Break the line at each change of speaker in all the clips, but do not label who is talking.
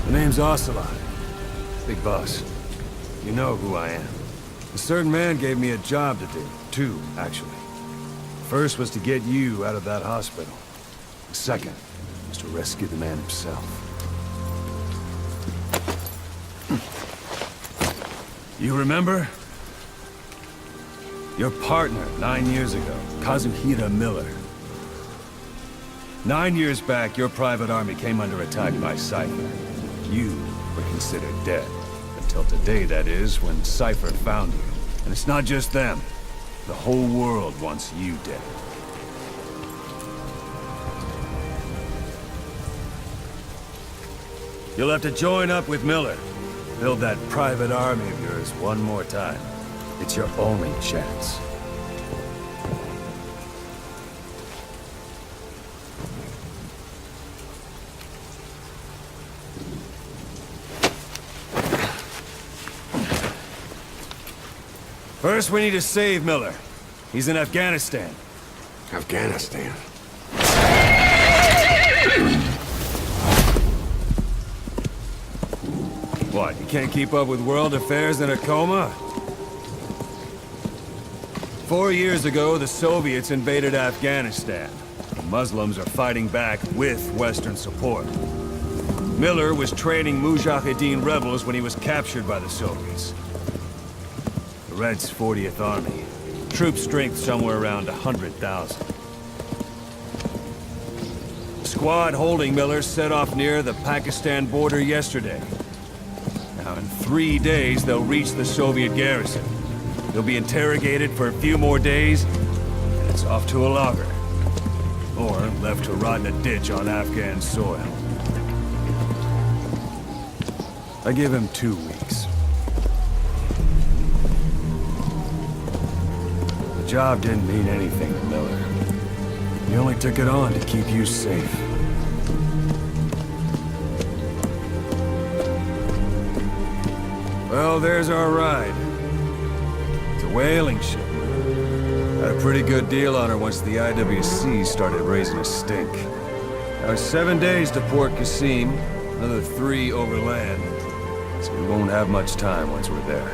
The name's Ocelot. Big boss. You know who I am. A certain man gave me a job to do. Two, actually. First was to get you out of that hospital. The second was to rescue the man himself. You remember? Your partner 9 years ago, Kazuhira Miller. 9 years back, your private army came under attack by Cypher. You were considered dead. Until today, that is, when Cypher found you. And it's not just them. The whole world wants you dead. You'll have to join up with Miller. Build that private army of yours one more time. It's your only chance. First, we need to save Miller. He's in Afghanistan.
Afghanistan?
What, you can't keep up with world affairs in a coma? 4 years ago, the Soviets invaded Afghanistan. The Muslims are fighting back with Western support. Miller was training Mujahideen rebels when he was captured by the Soviets. The Reds' 40th Army. Troop strength somewhere around 100,000. The squad holding Miller set off near the Pakistan border yesterday. Now, in 3 days, they'll reach the Soviet garrison. They'll be interrogated for a few more days, and it's off to a lager. Or left to rot in a ditch on Afghan soil. I give him 2 weeks. The job didn't mean anything to Miller. He only took it on to keep you safe. Well, there's our ride. It's a whaling ship. Had a pretty good deal on her once the IWC started raising a stink. Now, 7 days to Port Qasim, another 3 overland. So we won't have much time once we're there.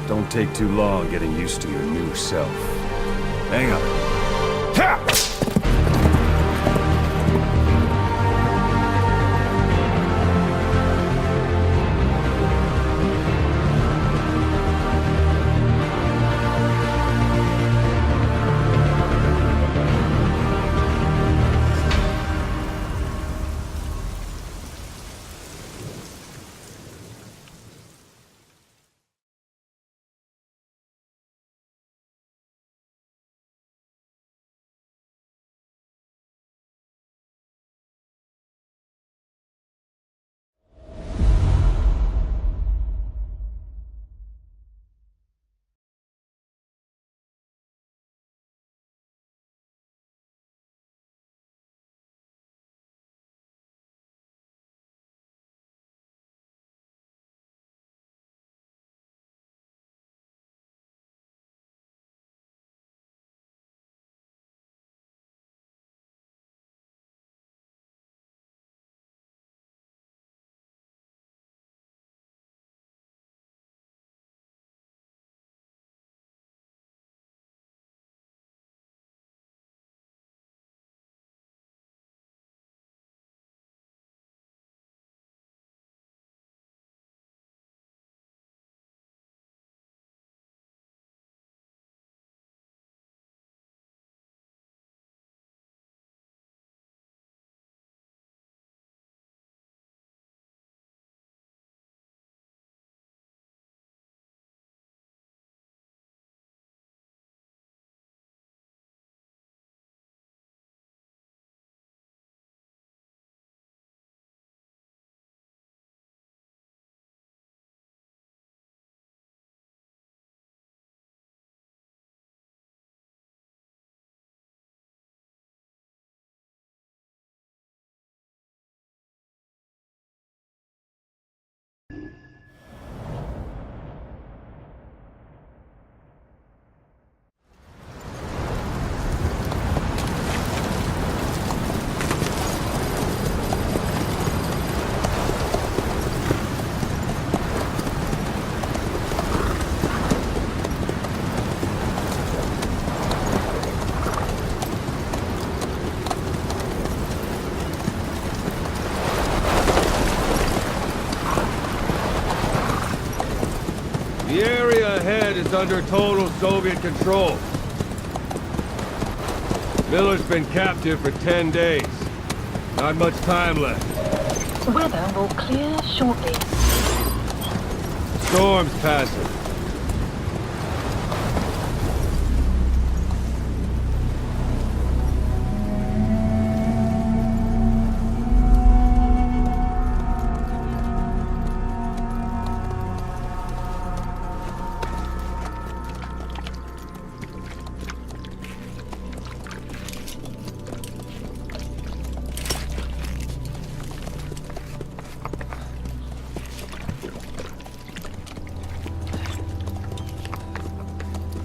Don't take too long getting used to your new self. Hang on. Ha! land is under total Soviet control. Miller's been captive for 10 days. Not much time left.
Weather will clear shortly.
Storm's passing.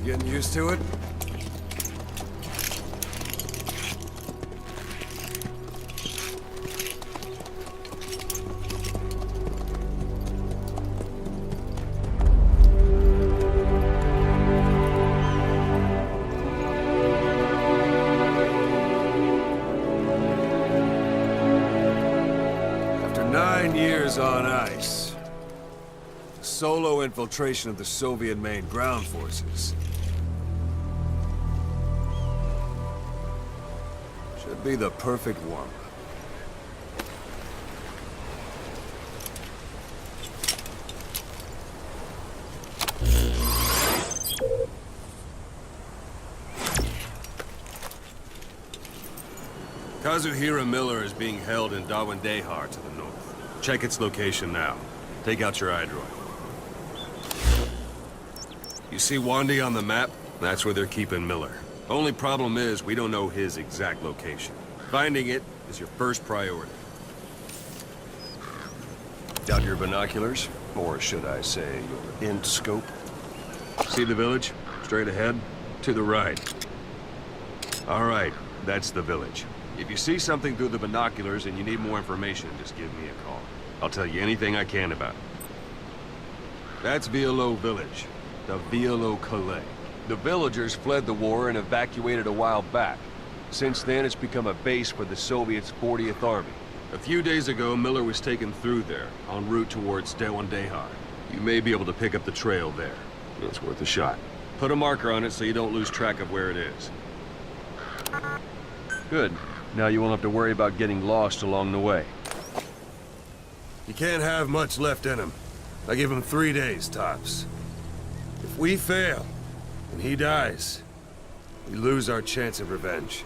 Getting used to it?
After 9 years on ice, the solo infiltration of the Soviet main ground forces should be the perfect warm-up. Kazuhira Miller is being held in Dawandehar to the north. Check its location now. Take out your iDroid. You see Wandi on the map? That's where they're keeping Miller. Only problem is, we don't know his exact location. Finding it is your first priority. Got your binoculars? Or should I say, your int scope? See the village? Straight ahead? To the right. All right, that's the village. If you see something through the binoculars and you need more information, just give me a call. I'll tell you anything I can about it. That's Violo Village. The Violo Calais. The villagers fled the war and evacuated a while back. Since then, it's become a base for the Soviets' 40th Army. A few days ago, Miller was taken through there, en route towards Dawandehar. You may be able to pick up the trail there. It's worth a shot. Put a marker on it so you don't lose track of where it is. Good. Now you won't have to worry about getting lost along the way.
You can't have much left in him. I give him 3 days, tops. If we fail, and he dies, we lose our chance of revenge.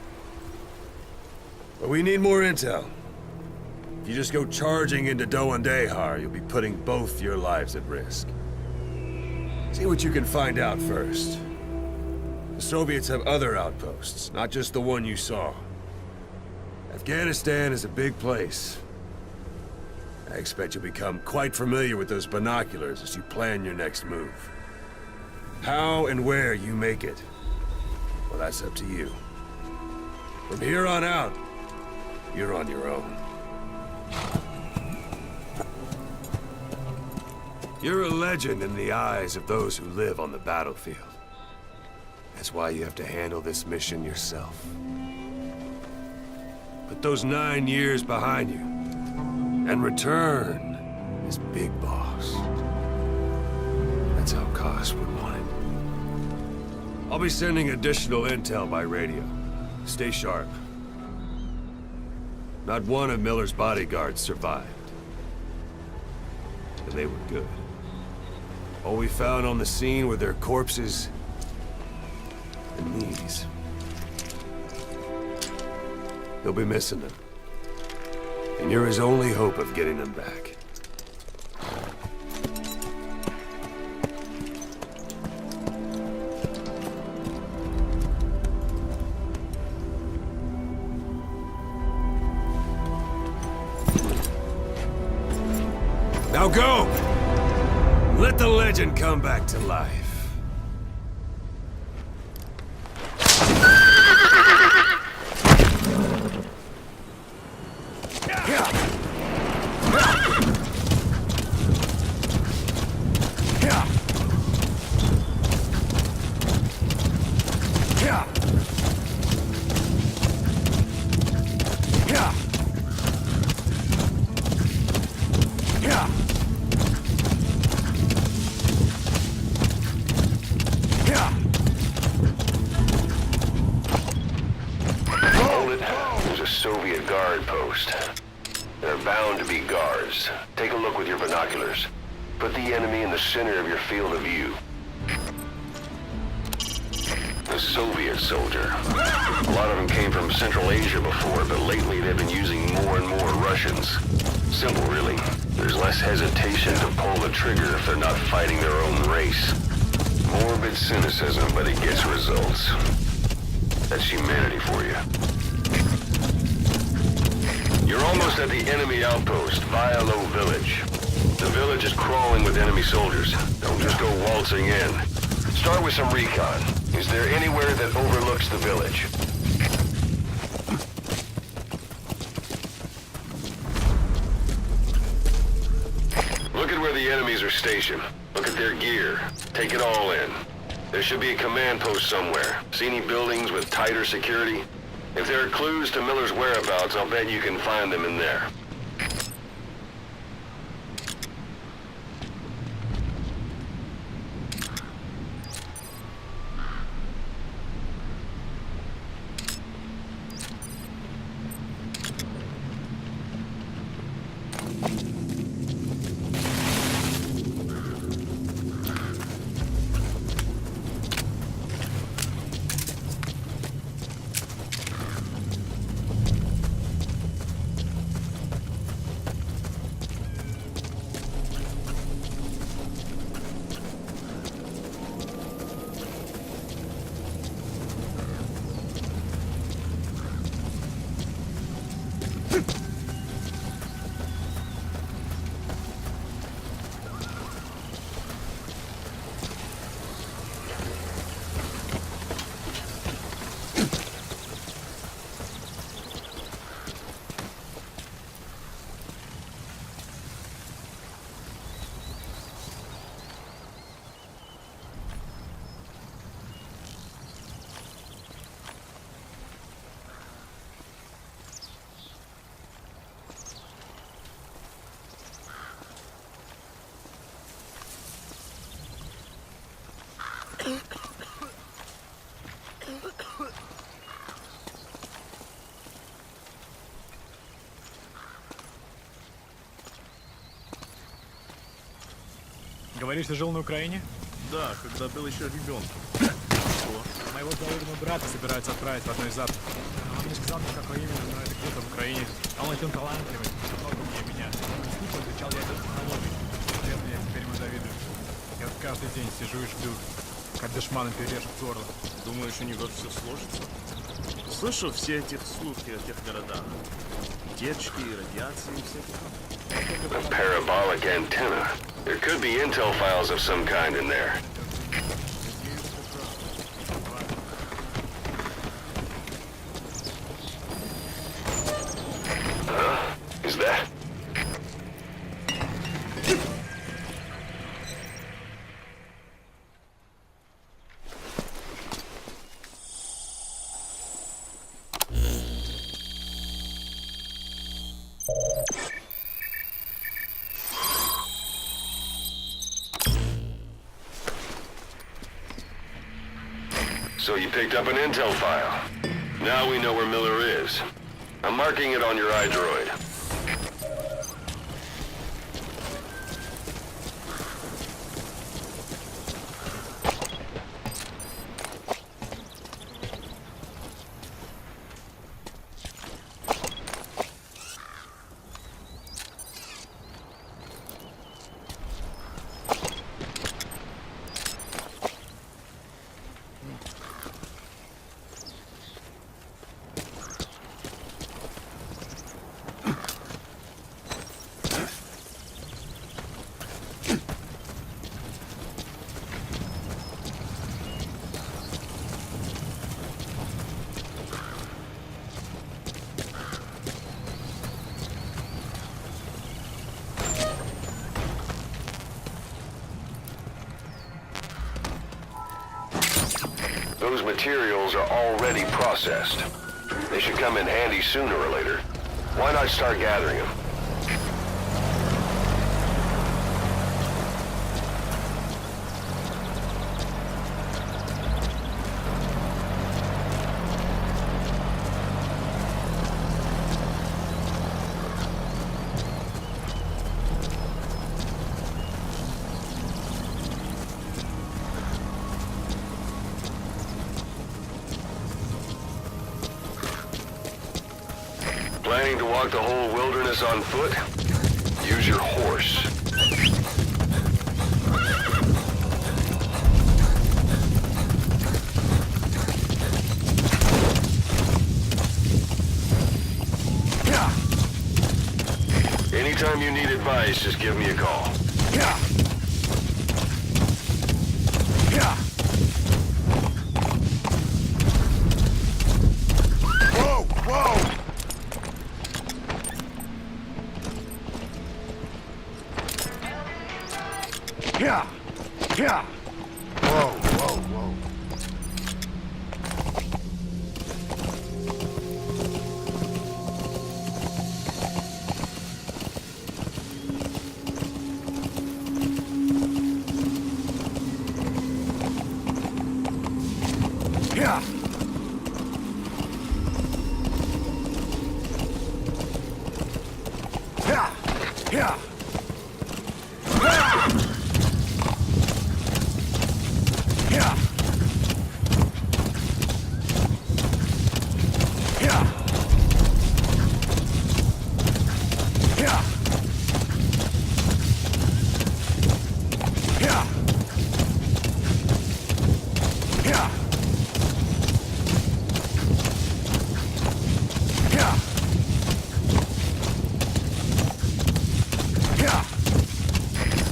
But we need more intel. If you just go charging into Dawandehar, you'll be putting both your lives at risk. See what you can find out first. The Soviets have other outposts, not just the one you saw. Afghanistan is a big place. I expect you'll become quite familiar with those binoculars as you plan your next move. How and where you make it, well, that's up to you. From here on out, you're on your own. You're a legend in the eyes of those who live on the battlefield. That's why you have to handle this mission yourself. Put those 9 years behind you, and return as Big Boss. That's how Koss would want it. I'll be sending additional intel by radio. Stay sharp. Not one of Miller's bodyguards survived. And they were good. All we found on the scene were their corpses and knees. They'll be missing them. And you're his only hope of getting them back. Now go! Let the legend come back to life.
bound to be guards. Take a look with your binoculars. Put the enemy in the center of your field of view. A Soviet soldier. A lot of them came from Central Asia before, but lately they've been using more and more Russians. Simple, really. There's less hesitation to pull the trigger if they're not fighting their own race. Morbid cynicism, but it gets results. That's humanity for you. You're almost at the enemy outpost, Vialo Village. The village is crawling with enemy soldiers. Don't just go waltzing in. Start with some recon. Is there anywhere that overlooks the village? Look at where the enemies are stationed. Look at their gear. Take it all in. There should be a command post somewhere. See any buildings with tighter security? If there are clues to Miller's whereabouts, I'll bet you can find them in there.
Говоришь, ты жил на Украине?
Да, когда был еще ребенком.
Моего двоюродного брата собираются отправить в одно из западов. Он не сказал мне, какое именно, но это где-то в Украине. Он очень талантливый, много умнее меня. Слушай, изучал ядерную технологию. Честно, я теперь ему завидую. Я вот каждый день сижу и жду, как душманы перережут горло.
Думаешь, у него все сложится? Слышал все эти слухи о тех городах. Утечки и радиации и всяких.
A parabolic antenna. There could be intel files of some kind in there. Huh? Is that? So you picked up an intel file. Now we know where Miller is. I'm marking it on your iDroid. Those materials are already processed. They should come in handy sooner or later. Why not start gathering them? walk the whole wilderness on foot? Use your horse. Anytime you need advice, just give me a call.
Whoa, whoa! Whoa, whoa, whoa.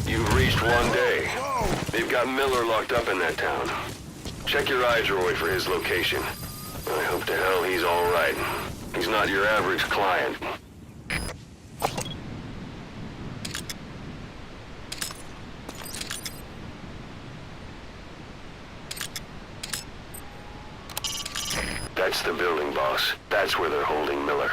You've reached one day. They've got Miller locked up in that town. Check your eye droid for his location. I hope to hell he's all right. He's not your average client. That's the building, boss. That's where they're holding Miller.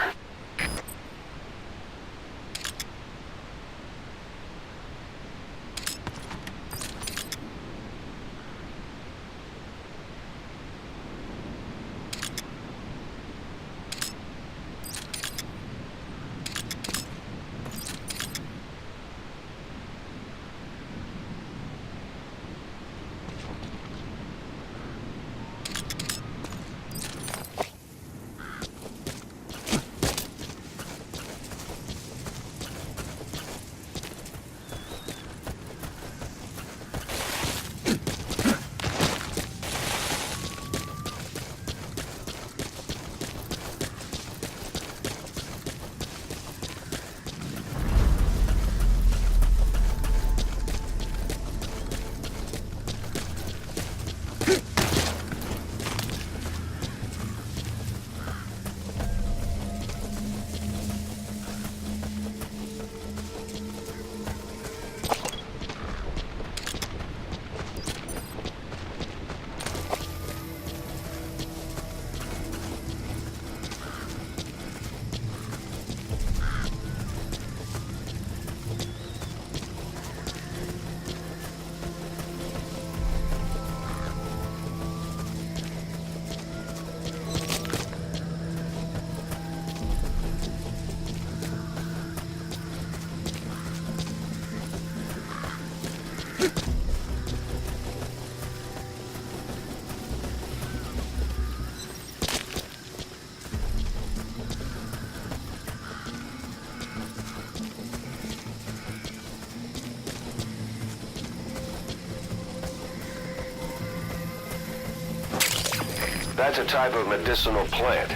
That's a type of medicinal plant.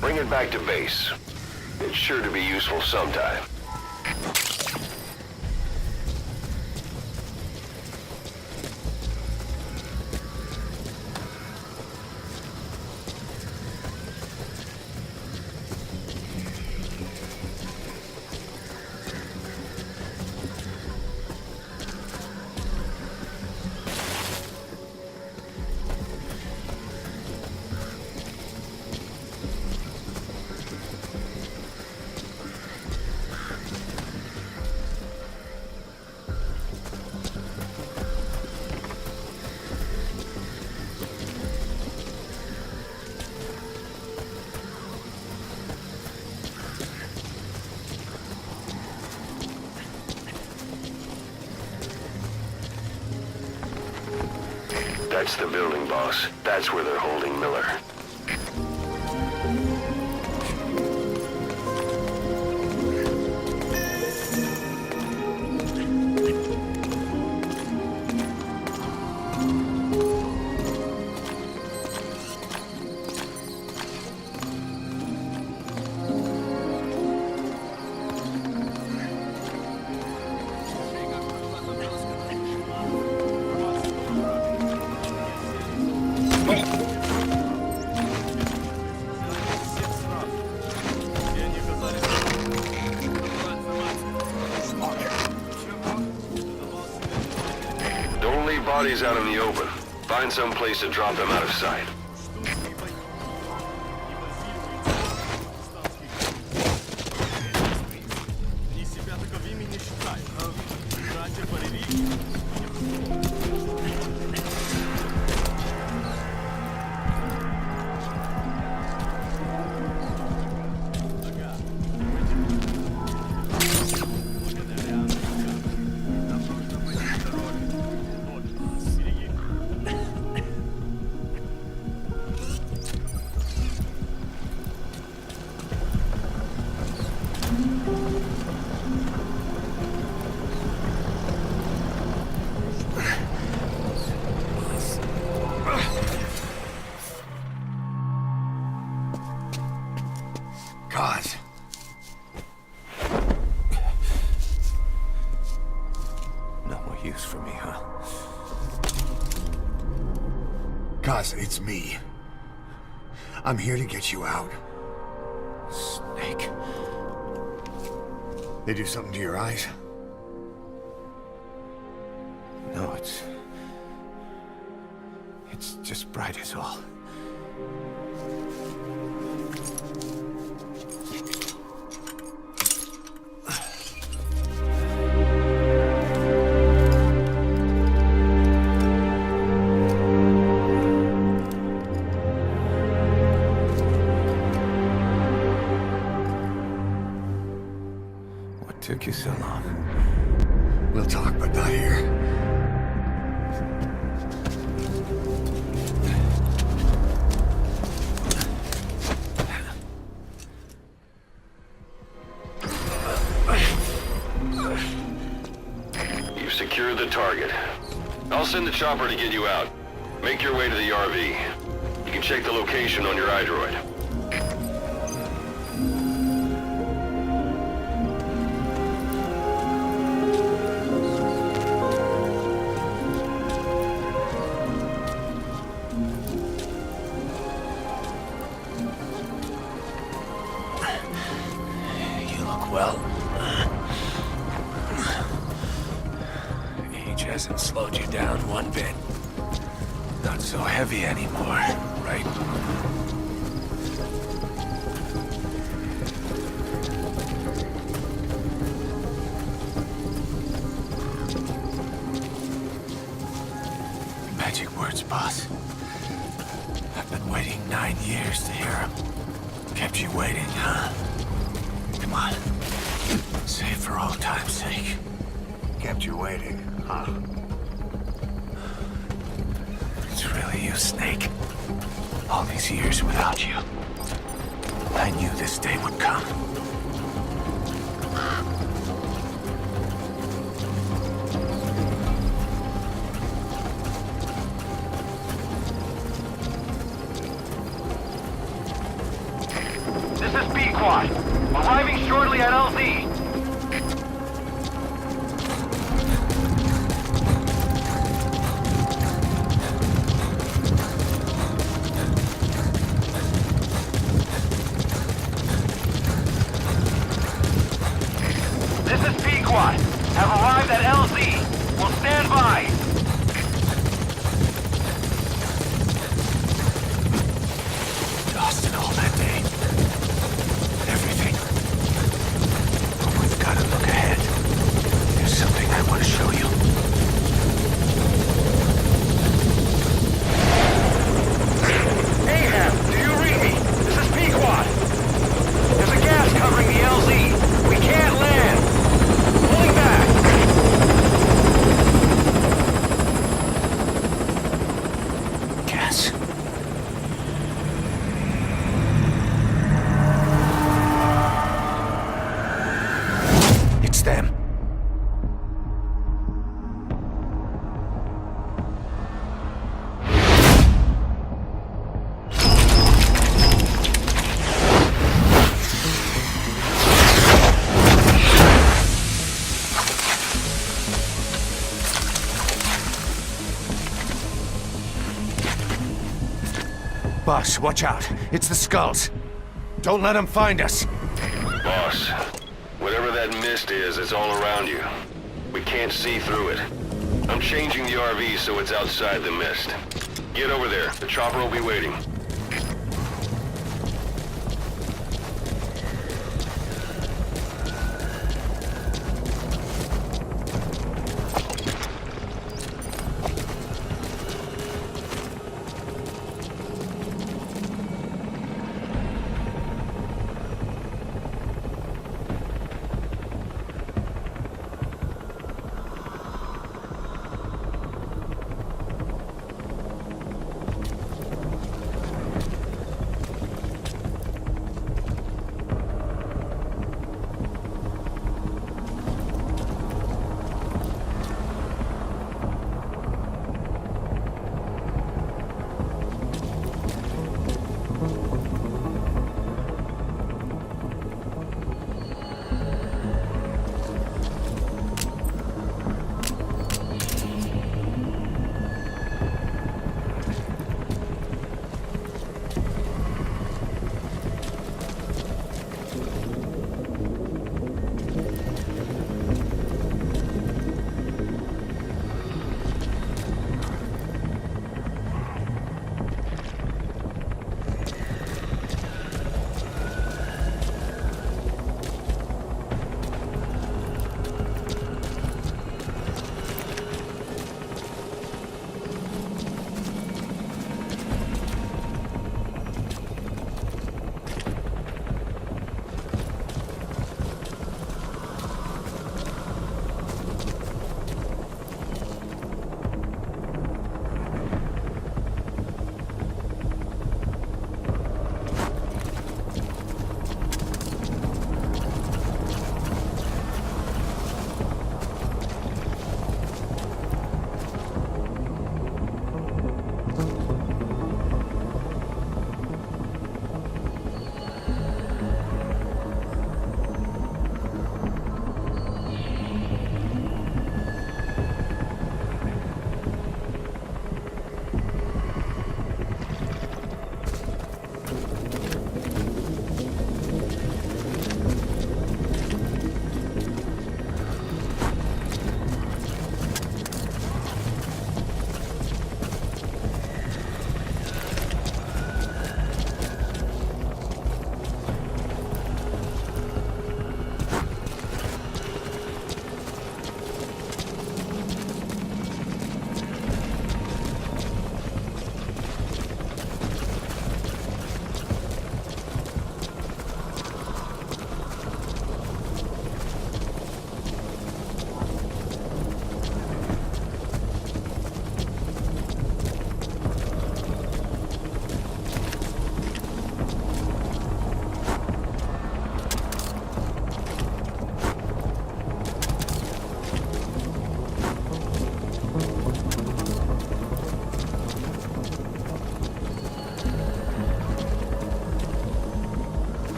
Bring it back to base. It's sure to be useful sometime. That's the building, boss. That's where they're holding Miller. bodies out in the open. Find some place to drop them out of sight.
И себя таковыми не считают, а? Братья по религии.
God. No more use for me, huh?
Kaz, it's me. I'm here to get you out.
Snake.
They do something to your eyes?
No, it's just bright as all. What took you so long?
We'll talk, but not here.
You've secured the target. I'll send the chopper to get you out. Make your way to the RV. You can check the location on your iDroid.
You look well. Age hasn't slowed you down one bit. Not so heavy anymore, right? Magic words, boss. I've been waiting 9 years to hear them. Kept you waiting, huh? Come on. Say it for old time's sake.
Kept you waiting, huh?
It's really you, Snake. All these years without you. I knew this day would come.
This is B-Quad. Arriving shortly at LZ. This is B-Quad. Have arrived at LZ. Will stand by.
Lost it all that day. Everything. But we've got to look ahead. There's something I want to show you.
Ahab, do you read me? This is Pequod. There's a gas covering the LZ. We can't land. Pulling back.
Gas. It's them. Boss, watch out. It's the Skulls. Don't let them find us.
Boss, whatever that mist is, it's all around you. We can't see through it. I'm changing the RV so it's outside the mist. Get over there. The chopper will be waiting.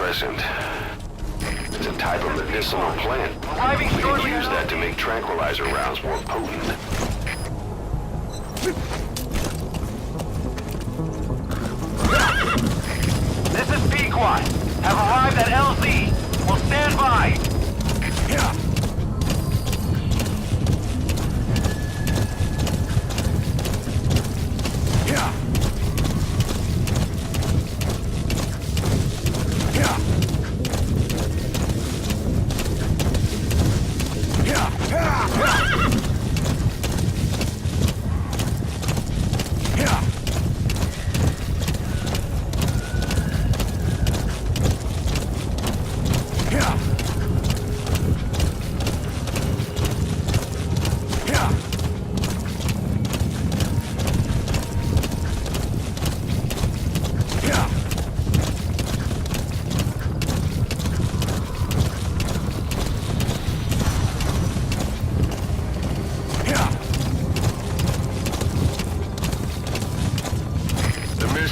It's a type of medicinal plant. We can use that to make tranquilizer rounds more potent.
This is Pequod. Have arrived at LZ. Will stand by.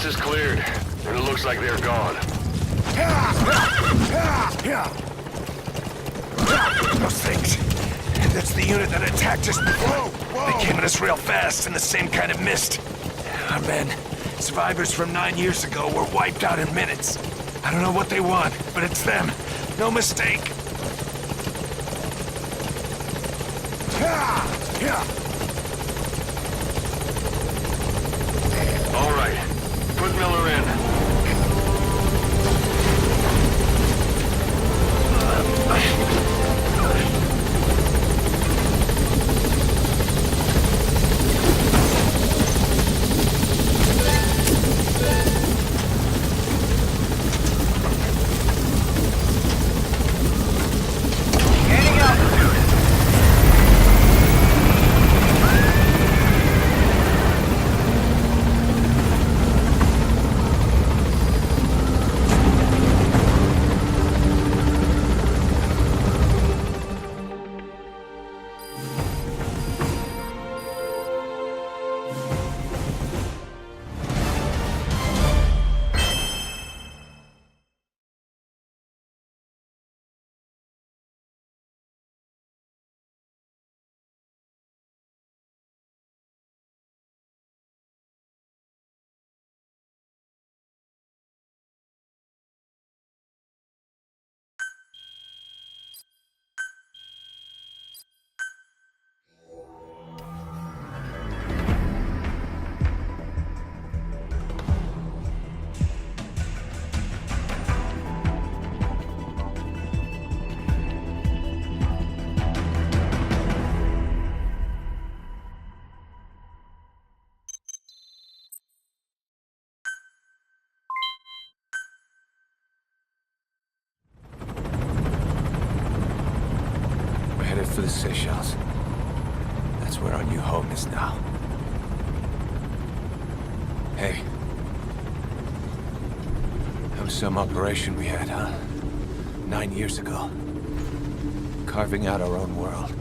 Gas is cleared, and it looks like they're gone.
Those things. That's the unit that attacked us before. They came at us real fast in the same kind of mist. Our men, survivors from 9 years ago, were wiped out in minutes. I don't know what they want, but it's them. No mistake.
All right, put Miller in.
Gaining altitude.
We're headed for the Seychelles. That's where our new home is now. Hey. That was some operation we had, huh? 9 years ago. Carving out our own world.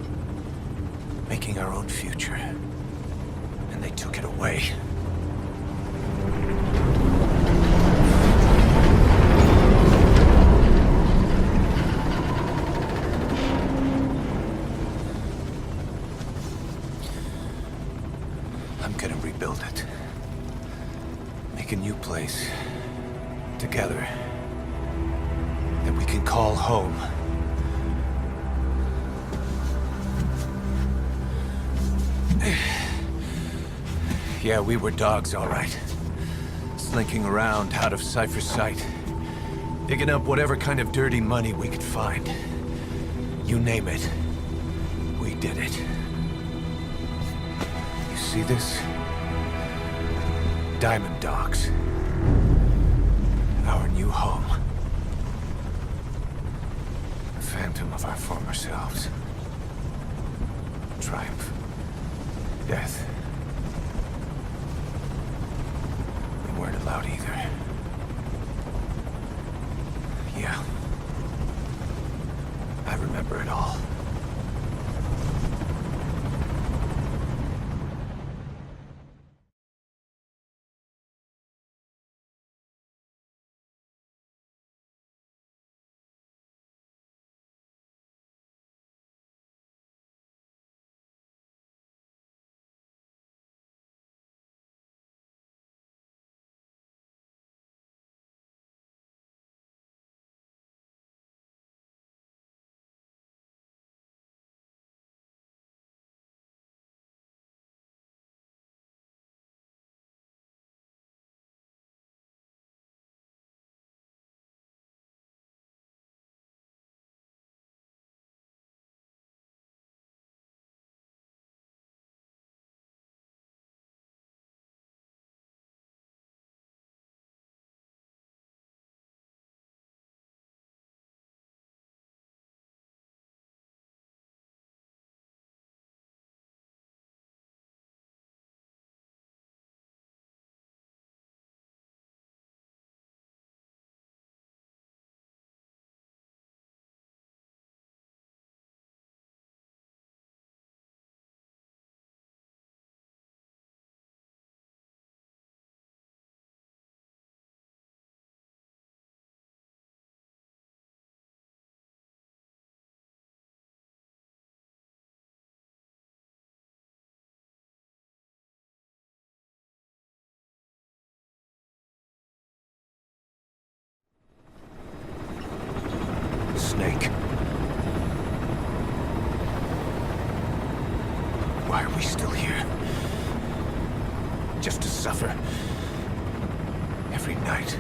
Making our own future. And they took it away. I'm gonna rebuild it. Make a new place. Together. That we can call home. Yeah, we were dogs, all right. Slinking around out of Cypher's sight. Digging up whatever kind of dirty money we could find. You name it. We did it. You see this? Diamond Dogs. Our new home. A phantom of our former selves. Triumph. Death. We weren't allowed either. Yeah. I remember it all. Every night,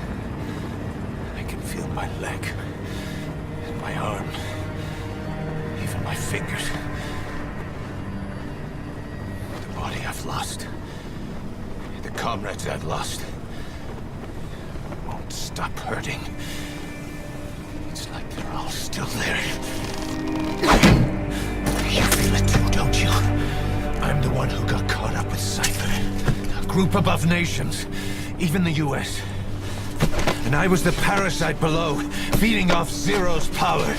I can feel my leg, and my arm, even my fingers. The body I've lost, the comrades I've lost, won't stop hurting. It's like they're all still there. You feel it too, don't you? I'm the one who got caught up with Cypher. A group above nations, even the US. And I was the parasite below, feeding off Zero's power.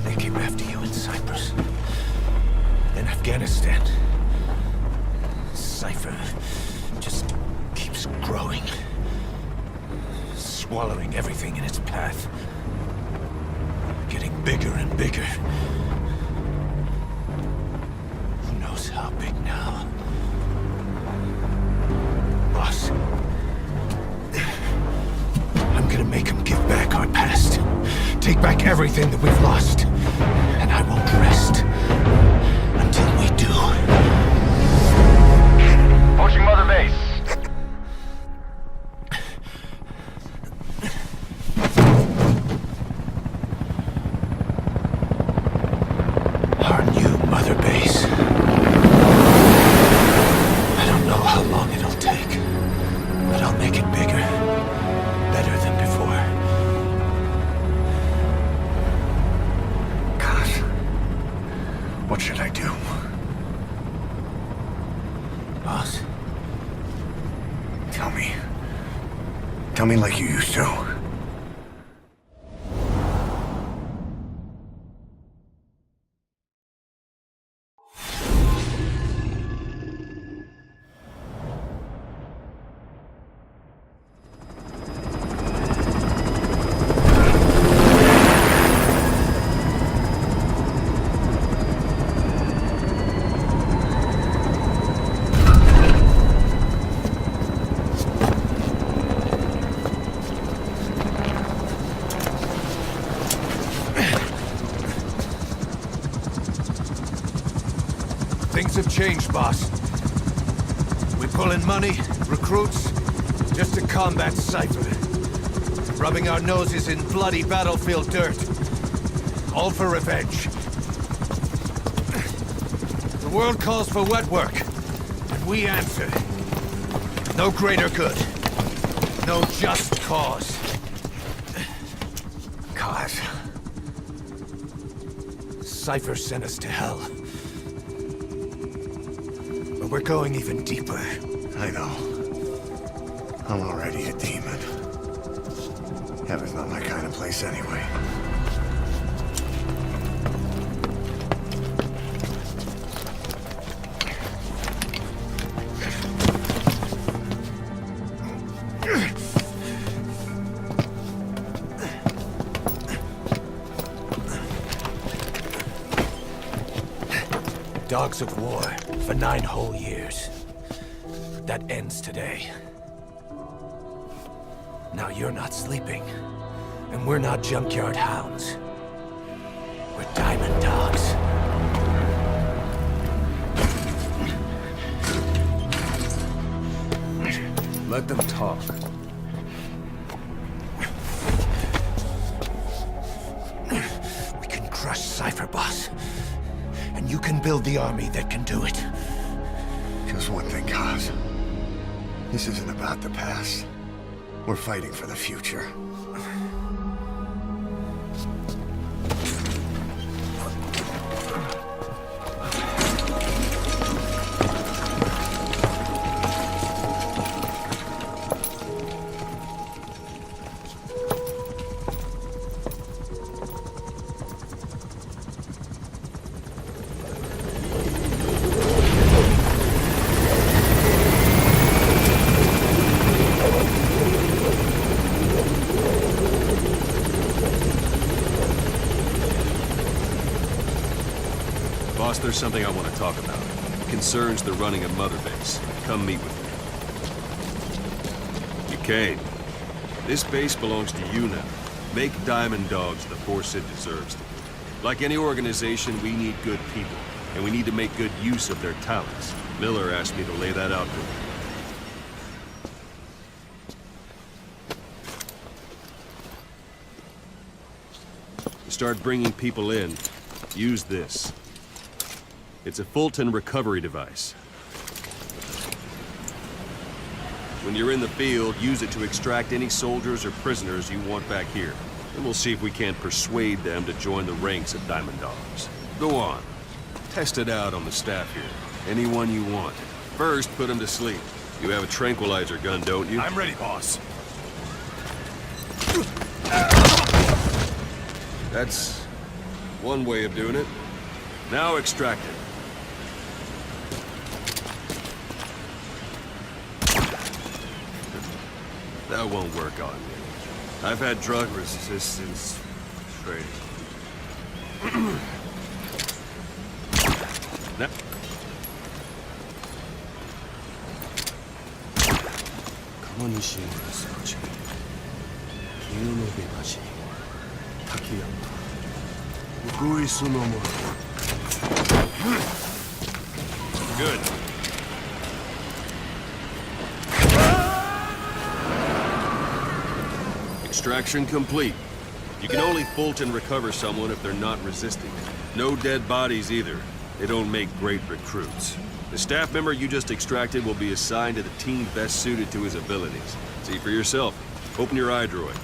They came after you in Cyprus. In Afghanistan. Cypher just keeps growing. Swallowing everything in its path. Getting bigger and bigger. Who knows how big now? Boss. I'm gonna make him give back our past. Take back everything that we've lost. And I won't rest until we do.
Approaching Mother Base.
Our new Mother Base. I don't know how long it'll take, but I'll make it bigger. Better than before.
God. What should I do?
Boss,
Tell me. Tell me like you used to.
things have changed, boss. We pull in money, recruits, just to combat Cypher. Rubbing our noses in bloody battlefield dirt. All for revenge. The world calls for wet work, and we answer. No greater good. No just cause.
Cause.
Cypher sent us to hell. But we're going even deeper.
I know. I'm already a demon. Heaven's not my kind of place anyway.
Dogs of war for 9 whole years. That ends today. Now you're not sleeping, and we're not junkyard hounds. We're diamond dogs.
Let them talk.
We can crush Cypher, boss. And you can build the army that can do it.
Just one thing, Kaz. This isn't about the past. We're fighting for the future.
Boss, there's something I want to talk about. It concerns the running of Mother Base. Come meet with me. Duquesne, this base belongs to you now. Make Diamond Dogs the force it deserves to be. Like any organization, we need good people, and we need to make good use of their talents. Miller asked me to lay that out for you. To start bringing people in, use this. It's a Fulton recovery device. When you're in the field, use it to extract any soldiers or prisoners you want back here. And we'll see if we can't persuade them to join the ranks of Diamond Dogs. Go on. Test it out on the staff here. Anyone you want. First, put them to sleep. You have a tranquilizer gun, don't you?
I'm ready, boss.
That's one way of doing it. Now extract it. That won't work on me. I've had drug resistance training. Now, good. Extraction complete. You can only Fulton recover someone if they're not resisting. No dead bodies either. They don't make great recruits. The staff member you just extracted will be assigned to the team best suited to his abilities. See for yourself. Open your iDroid.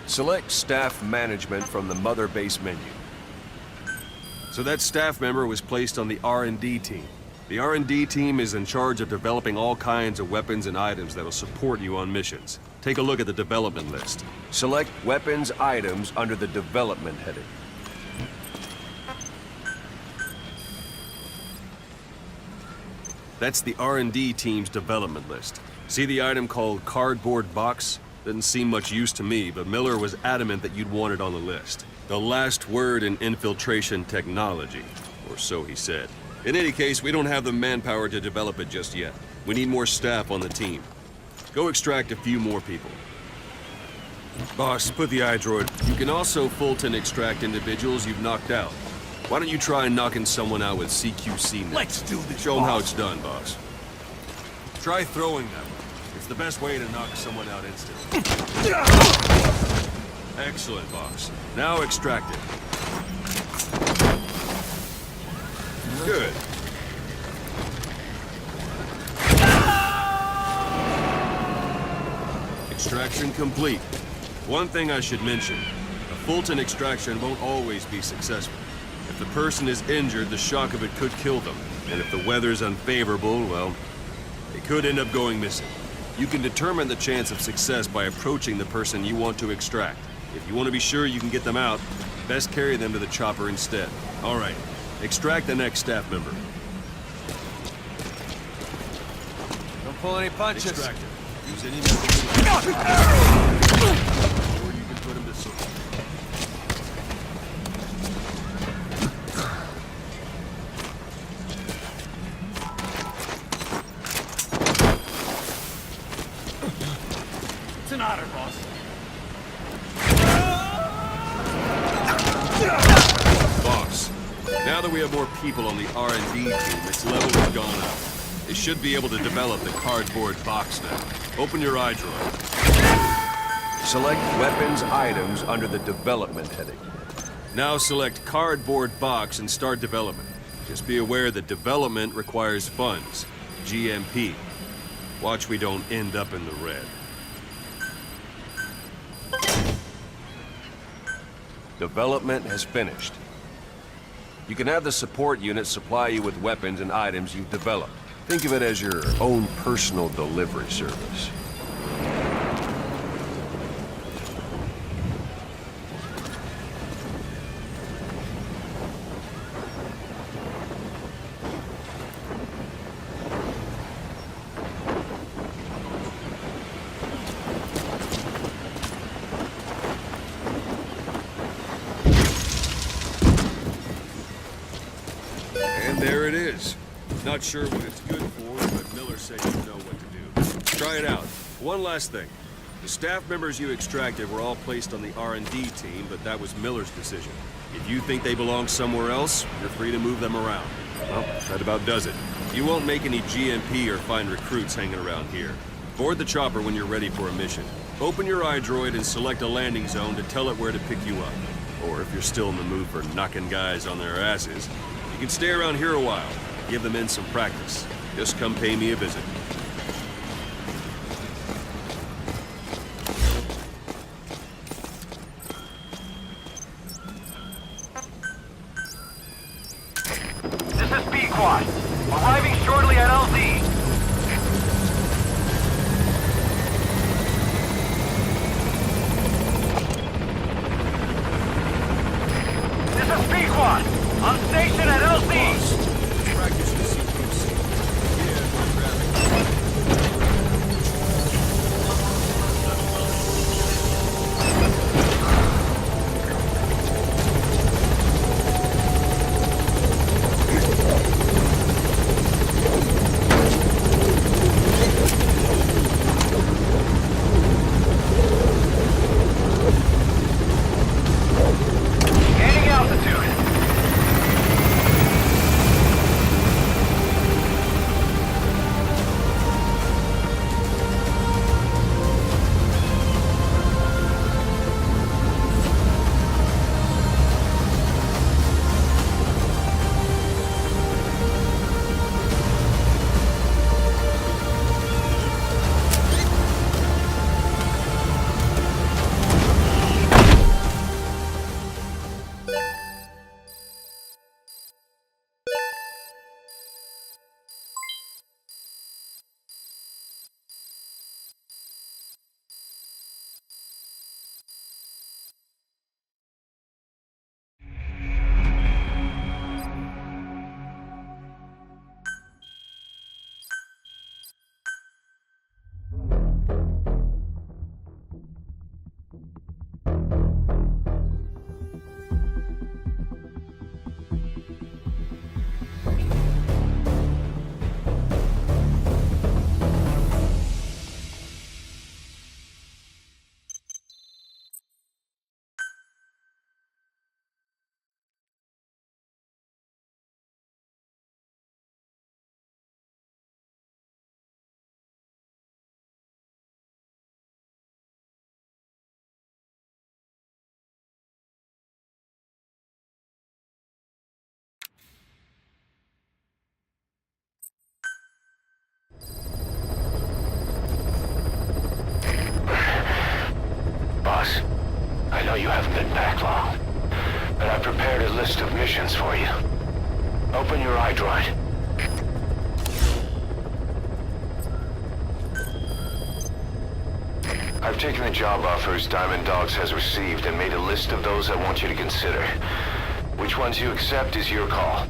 Select Staff Management from the Mother Base menu. So that staff member was placed on the R&D team. The R&D team is in charge of developing all kinds of weapons and items that'll support you on missions. Take a look at the development list. Select Weapons Items under the Development heading. That's the R&D team's development list. See the item called Cardboard Box? Didn't seem much use to me, but Miller was adamant that you'd want it on the list. The last word in infiltration technology, or so he said. In any case, we don't have the manpower to develop it just yet. We need more staff on the team. Go extract a few more people. Boss, put the iDroid. You can also Fulton extract individuals you've knocked out. Why don't you try knocking someone out with CQC now?
Let's do this,
Show them how
boss.
it's done, boss. Try throwing them. It's the best way to knock someone out instantly. Excellent, boss. Now extract it. Good. Extraction complete. One thing I should mention. A Fulton extraction won't always be successful. If the person is injured, the shock of it could kill them. And if the weather's unfavorable, well, they could end up going missing. You can determine the chance of success by approaching the person you want to extract. If you want to be sure you can get them out, best carry them to the chopper instead. All right, extract the next staff member.
Don't pull any punches.
Extract him. Use any method. Or you can put him to sleep.
It's an honor, boss.
Boss, now that we have more people on the R&D team, its level has gone up. They should be able to develop the cardboard box now. Open your iDroid. Select Weapons Items under the Development heading. Now select Cardboard Box and start development. Just be aware that development requires funds. GMP. Watch we don't end up in the red. Development has finished. You can have the support unit supply you with weapons and items you've developed. Think of it as your own personal delivery service. And there it is. Not sure what it's good for, but Miller said you know what to do. Try it out. One last thing. The staff members you extracted were all placed on the R&D team, but that was Miller's decision. If you think they belong somewhere else, you're free to move them around. Well, that about does it. You won't make any GMP or find recruits hanging around here. Board the chopper when you're ready for a mission. Open your iDroid and select a landing zone to tell it where to pick you up. Or if you're still in the mood for knocking guys on their asses, you can stay around here a while. Give the men some practice. Just come pay me a visit.
This is Pequod. Arriving shortly at LZ. This is Pequod. On station at LZ. Gaining altitude. Boss, I know you haven't been back long, but I've prepared a list of missions for you. Open your iDroid. I've taken the job offers Diamond Dogs has received and made a list of those I want you to consider. Which ones you accept is your call.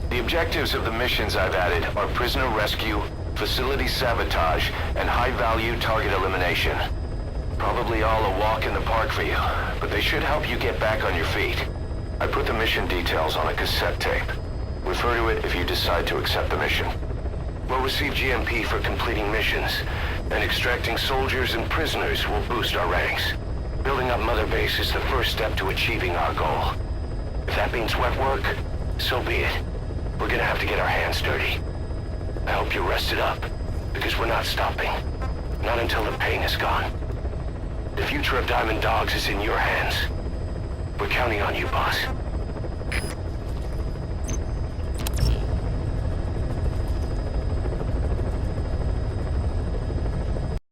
The objectives of the missions I've added are prisoner rescue, facility sabotage, and high-value target elimination. Probably all a walk in the park for you, but they should help you get back on your feet. I put the mission details on a cassette tape. Refer to it if you decide to accept the mission. We'll receive GMP for completing missions, and extracting soldiers and prisoners will boost our ranks. Building up Mother Base is the first step to achieving our goal. If that means wet work, so be it. We're gonna have to get our hands dirty. I hope you're rested up, because we're not stopping. Not until the pain is gone. The future of Diamond Dogs is in your hands. We're counting on you, boss.